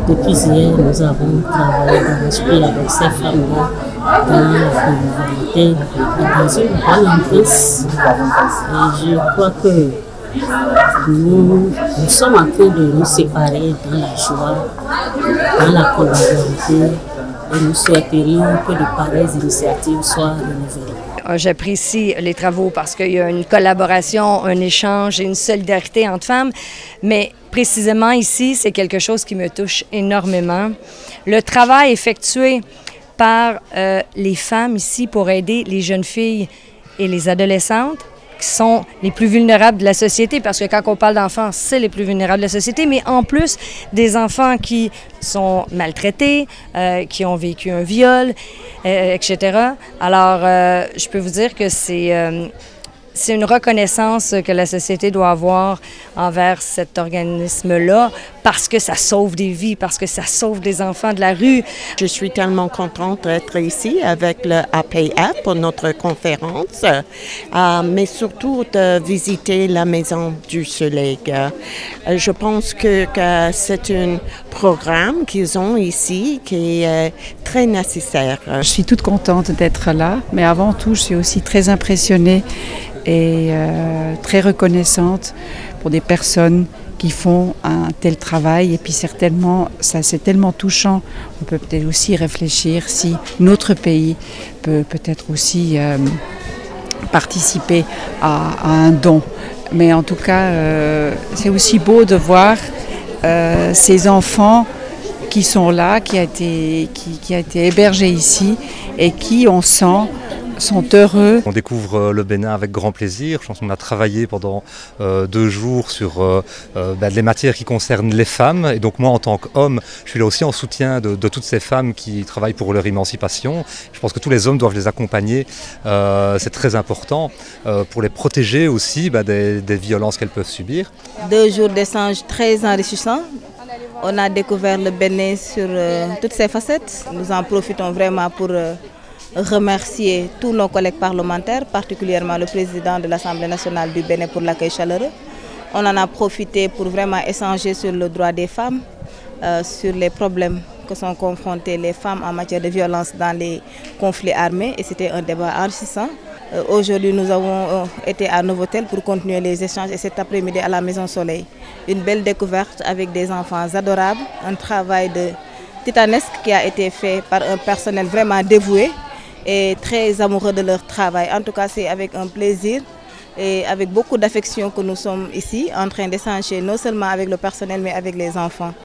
Depuis hier, nous avons travaillé dans l'esprit avec ces femmes-là, dans la convivialité et dans une bonne ambiance. Et je crois que nous sommes en train de nous séparer dans la joie, dans la convivialité, et nous souhaiterions que de pareilles initiatives soient renouvelées. J'apprécie les travaux parce qu'il y a une collaboration, un échange et une solidarité entre femmes, mais précisément ici, c'est quelque chose qui me touche énormément. Le travail effectué par les femmes ici pour aider les jeunes filles et les adolescentes, qui sont les plus vulnérables de la société, parce que quand on parle d'enfants, c'est les plus vulnérables de la société, mais en plus des enfants qui sont maltraités, qui ont vécu un viol, etc. Alors, je peux vous dire que c'est une reconnaissance que la société doit avoir envers cet organisme-là parce que ça sauve des vies, parce que ça sauve des enfants de la rue. Je suis tellement contente d'être ici avec le APF pour notre conférence, mais surtout de visiter la Maison du Soleil. Je pense que c'est un programme qu'ils ont ici qui est très nécessaire. Je suis toute contente d'être là, mais avant tout, je suis aussi très impressionnée et très reconnaissante pour des personnes qui font un tel travail. Et puis certainement, ça c'est tellement touchant, on peut peut-être aussi réfléchir si notre pays peut peut-être aussi participer à un don. Mais en tout cas, c'est aussi beau de voir ces enfants qui sont là, qui a été hébergé ici et qui, on sent, sont heureux. On découvre le Bénin avec grand plaisir. Je pense qu'on a travaillé pendant 2 jours sur les matières qui concernent les femmes. Et donc moi, en tant qu'homme, je suis là aussi en soutien de toutes ces femmes qui travaillent pour leur émancipation. Je pense que tous les hommes doivent les accompagner. C'est très important pour les protéger aussi des violences qu'elles peuvent subir. 2 jours d'échange très enrichissants. On a découvert le Bénin sur toutes ses facettes. Nous en profitons vraiment pour remercier tous nos collègues parlementaires, particulièrement le président de l'Assemblée nationale du Bénin pour l'accueil chaleureux. On en a profité pour vraiment échanger sur le droit des femmes, sur les problèmes que sont confrontées les femmes en matière de violence dans les conflits armés, et c'était un débat enrichissant. Aujourd'hui, nous avons été à Novotel pour continuer les échanges et cet après-midi à la Maison Soleil. Une belle découverte avec des enfants adorables, un travail titanesque qui a été fait par un personnel vraiment dévoué et très amoureux de leur travail. En tout cas, c'est avec un plaisir et avec beaucoup d'affection que nous sommes ici en train d'échanger non seulement avec le personnel mais avec les enfants.